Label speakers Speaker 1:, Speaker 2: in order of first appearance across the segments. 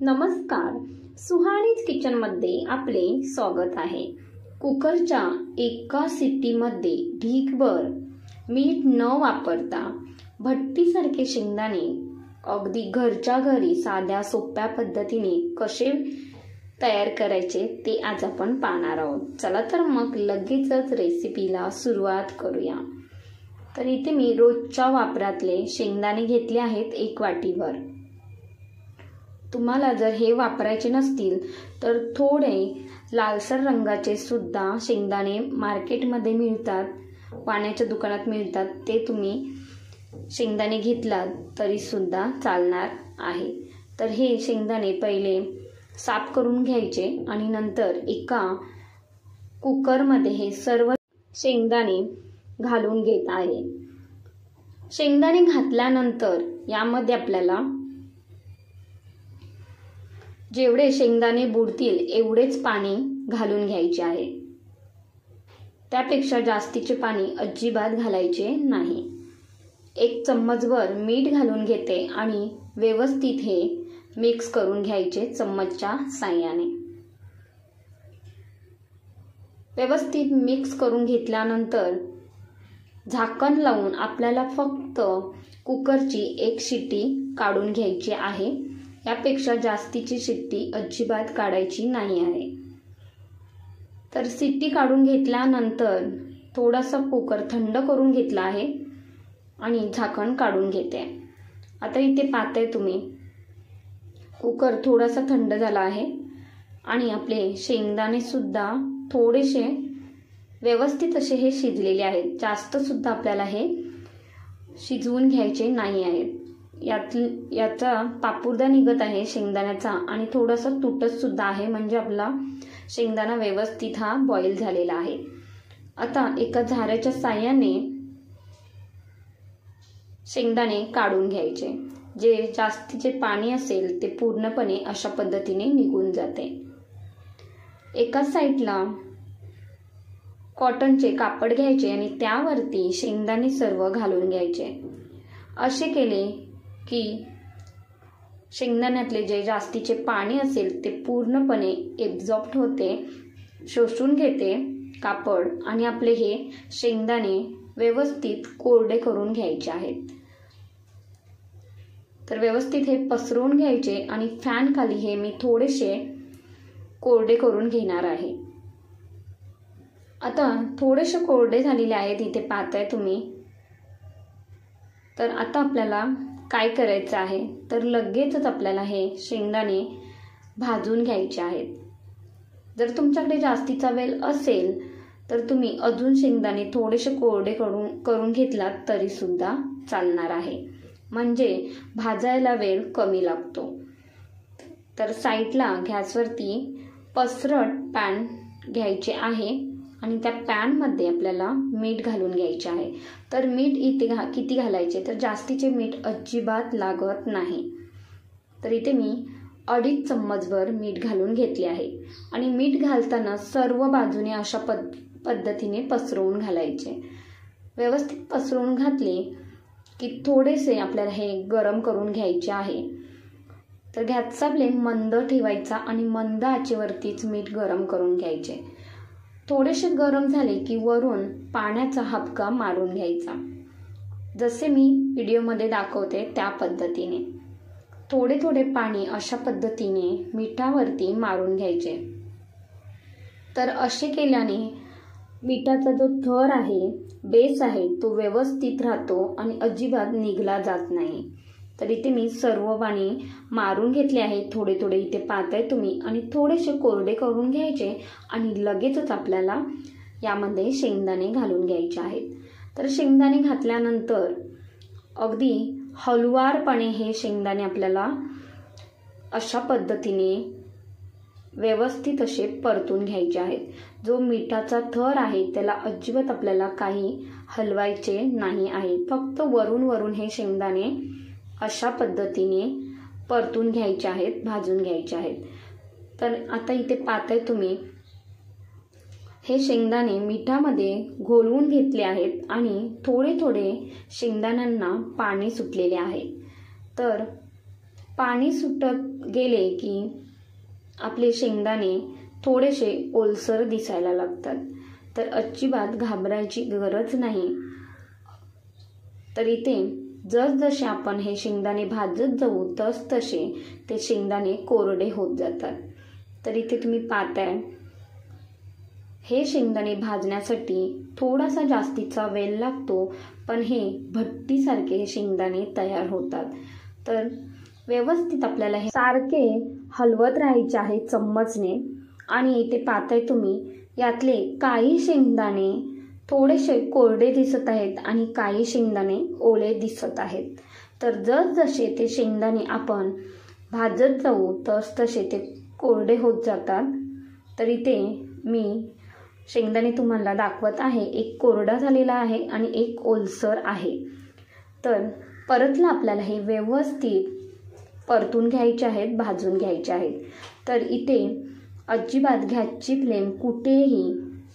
Speaker 1: नमस्कार, सुहानीज किचनमध्ये आपले स्वागत आहे। कुकरच्या एका शिट्टीमध्ये ढीगभर मीठ न वापरता भट्टीसारखे शेंगदाणे अगदी घरच्या घरी साध्या सोप्या पद्धतीने कसे तयार करायचे ते आज आपण पाहणार आहोत। चला तर मग लगेचच रेसिपीला सुरुवात करूया। तर इथे मी रोजच्या वापरातले शेंगदाणे घेतले आहेत 1 वाटीभर। तुम्हाला जर हे वापरायचे नसतील तर थोडे लालसर रंगाचे सुद्धा शेंगदाणे मार्केटमध्ये मिळतात, पाण्याच्या दुकानात मिळतात, ते तुम्ही शेंगदाणे घेतलात तरी सुद्धा चालणार आहे। तर हे शेंगदाणे पहिले साफ करून घ्यायचे आणि नंतर एका कुकरमध्ये हे सर्व शेंगदाणे घालून घेत आहे। शेंगदाणे घातल्यानंतर यामध्ये आपल्याला जेवढे शेंगदाणे बुडतील एवढेच पाणी घालून घ्यायचे आहे। त्यापेक्षा जास्तीचे पाणी अजिबात घालायचे नाही। 1 चम्मचभर मीठ घालून घेते आणि व्यवस्थित हे मिक्स करून घ्यायचे चम्मचच्या साहाय्याने। व्यवस्थित मिक्स करून घेतल्यानंतर झाकण लावून आपल्याला फक्त कुकरची 1 शिट्टी काढून घ्यायची आहे। यापेक्षा जास्तीची शिट्टी अजिबात काढायची नाही आहे। तर शिट्टी काढून घेतल्यानंतर थोडासा कुकर थंड करून घेतला आहे आणि झाकण काढून घेते। आता इथे पाहताय तुम्ही कुकर थोडासा थंड झाला आहे आणि आपले शेंगदाणे सुद्धा थोडेसे व्यवस्थित असे हे शिजलेले आहेत। जास्त सुद्धा आपल्याला हे शिजवून घ्यायचे नाही आहेत। याचा पापुर्दा निघत आहे शेंगदाण्याचा आणि थोडासा तुटत सुद्धा आहे, म्हणजे आपला शेंगदाणा व्यवस्थित हा बॉईल झालेला आहे। आता एका झाऱ्याच्या साहाय्याने शेंगदाणे काढून घ्यायचे। जे जास्तीचे पाणी असेल ते पूर्णपणे अशा पद्धतीने निघून जाते। एका साईडला कॉटनचे कापड घ्यायचे आणि त्यावरती शेंगदाणे सर्व घालून घ्यायचे। असे केले की शेंगदाण्यातले जे जास्तीचे पाणी असेल ते पूर्णपणे एब्झॉर्ब होते, शोषून घेते कापड आणि आपले हे शेंगदाणे व्यवस्थित कोरडे करून घ्यायचे आहेत। तर व्यवस्थित हे पसरवून घ्यायचे आणि फॅन खाली हे मी थोडेसे कोरडे करून घेणार आहे। आता थोडेसे कोरडे झालेले आहेत, इथे पाहताय तुम्ही। तर आता आपल्याला काय करायचं आहे तर लगेचच आपल्याला हे शेंगदाणे भाजून घ्यायचे आहेत। जर तुमच्याकडे जास्तीचा वेळ असेल तर तुम्ही अजून शेंगदाणे थोडेसे कोरडे करून घेतलात तरी सुद्धा चालणार आहे, म्हणजे भाजायला वेळ कमी लागतो। तर साईडला गॅसवरती पसरट पॅन घ्यायचे आहे आणि त्या पॅनमध्ये आपल्याला मीठ घालून घ्यायचे आहे। तर मीठ इथे किती घालायचे तर जास्तीचे मीठ अजिबात लागत नाही। तर इथे मी 2.5 चम्मचभर मीठ घालून घेतले आहे आणि मीठ घालताना सर्व बाजूने अशा पद्धतीने पसरवून घालायचे। व्यवस्थित पसरवून घातले की थोडेसे आपल्याला हे गरम करून घ्यायचे आहे। तर गॅसचा फ्लेम मंद ठेवायचा आणि मंद आचेवरतीच मीठ गरम करून घ्यायचे। थोडेसे गरम झाले की वरून पाण्याचा हापका मारून घ्यायचा, जसे मी व्हिडिओमध्ये दाखवते त्या पद्धतीने। थोडे थोडे पाणी अशा पद्धतीने मिठावरती मारून घ्यायचे। तर असे केल्याने मिठाचा जो थर आहे, बेस आहे, तो व्यवस्थित राहतो आणि अजिबात निघला जात नाही। तर इथे मी सर्व पाणी मारून घेतले आहे, थोडे थोडे इथे पाहताय तुम्ही, आणि थोडेसे कोरडे करून घ्यायचे आणि लगेचच आपल्याला यामध्ये शेंगदाणे घालून घ्यायचे आहेत। तर शेंगदाणे घातल्यानंतर अगदी हळुवारपणे हे शेंगदाणे आपल्याला अशा पद्धतीने व्यवस्थित असे परतून घ्यायचे आहेत। जो मिठाचा थर आहे त्याला अजिबात आपल्याला काही हलवायचे नाही आहे, फक्त वरून वरून हे शेंगदाणे अशा पद्धतीने परतून घ्यायचे आहेत, भाजून घ्यायचे आहेत। तर आता इथे पाहताय तुम्ही हे शेंगदाणे मिठामध्ये घोलवून घेतले आहेत आणि थोडे थोडे शेंगदाण्यांना पाणी सुटलेले आहे। तर पाणी सुटत गेले की आपले शेंगदाणे थोडेसे ओलसर दिसायला लागतात, तर अजिबात घाबरायची गरज नाही। तर इथे जसजसे आपण हे शेंगदाणे भाजत जाऊ तसे ते शेंगदाणे कोरडे होत जातात। तर इथे तुम्ही पाहताय हे शेंगदाणे भाजण्यासाठी थोडासा जास्तीचा वेळ लागतो, पण हे भट्टीसारखे हे शेंगदाणे तयार होतात। तर व्यवस्थित आपल्याला हे सारखे हलवत राहायचे आहे चम्मचने। आणि इथे पाहताय तुम्ही यातले काही शेंगदाणे थोडेसे कोरडे दिसत आहेत आणि काही शेंगदाणे ओले दिसत आहेत। तर जसजसे ते शेंगदाणे आपण भाजत जाऊ तसे ते कोरडे होत जातात। तर इथे मी शेंगदाणे तुम्हाला दाखवत आहे, एक कोरडा झालेला आहे आणि एक ओलसर आहे। तर परतला आपल्याला हे व्यवस्थित परतून घ्यायचे आहेत, भाजून घ्यायचे आहेत। तर इथे अजिबात गॅसची फ्लेम कुठेही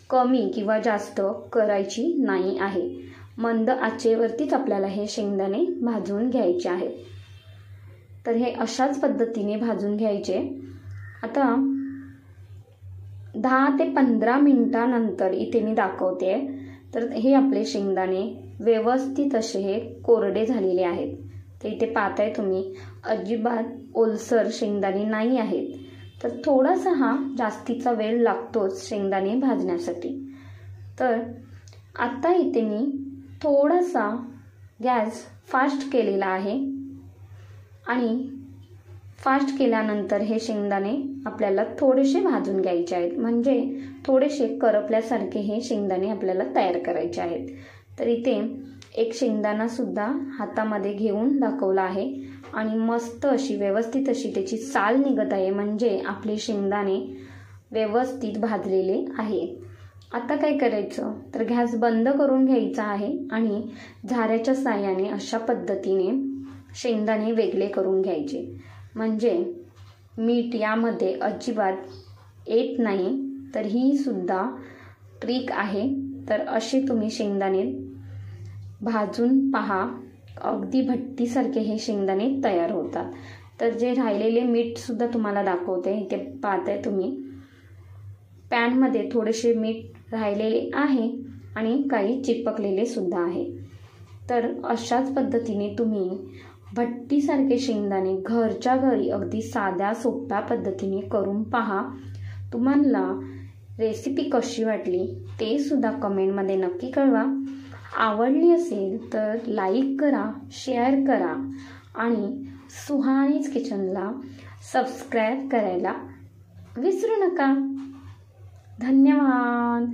Speaker 1: कमी किंवा जास्त करायची नाही आहे, मंद आचेवरतीच आपल्याला हे शेंगदाणे भाजून घ्यायचे आहेत। तर हे अशाच पद्धतीने भाजून घ्यायचे। आता 10 ते 15 मिनिटानंतर इथे मी दाखवते, तर हे आपले शेंगदाणे व्यवस्थित असे हे कोरडे झालेले आहेत। तर इथे पाहताय तुम्ही अजिबात ओलसर शेंगदाणे नाही आहेत। तर थोडासा हा जास्तीचा वेळ लागतोच शेंगदाणे भाजण्यासाठी। तर आता इथे मी थोडासा गॅस फास्ट केलेला आहे आणि फास्ट केल्यानंतर हे शेंगदाणे आपल्याला थोडेसे भाजून घ्यायचे आहेत, म्हणजे थोडेसे करपल्यासारखे हे शेंगदाणे आपल्याला तयार करायचे आहेत। तर इथे एक शेंगदाणा सुद्धा हातामध्ये घेऊन दाखवला आहे आणि मस्त अशी व्यवस्थित अशी त्याची साल निघत आहे, म्हणजे आपले शेंगदाणे व्यवस्थित भाजलेले आहे। आता काय करायचं, तर गॅस बंद करून घ्यायचा आहे आणि झाऱ्याच्या साहाय्याने अशा पद्धतीने शेंगदाणे वेगळे करून घ्यायचे, म्हणजे मीठ यामध्ये अजिबात येत नाही। तर ही सुद्धा ट्रिक आहे। तर असे तुम्ही शेंगदाणे भाजून पहा, अगदी भट्टीसारखे हे शेंगदाणे तयार होतात। तर जे राहिलेले मीठ सुद्धा तुम्हाला दाखवते, इथे पाहताय तुम्ही पॅनमध्ये थोडेसे मीठ राहिलेले आहे आणि काही चिपकलेले सुद्धा आहे। तर अशाच पद्धतीने तुम्ही भट्टीसारखे शेंगदाणे घरच्या घरी अगदी साध्या सोप्या पद्धतीने करून पहा। तुम्हाला रेसिपी कशी वाटली ते सुद्धा कमेंटमध्ये नक्की कळवा। आवडली असेल तर लाईक करा, शेअर करा आणि सुहानीज किचनला सबस्क्राईब करायला विसरू नका। धन्यवाद।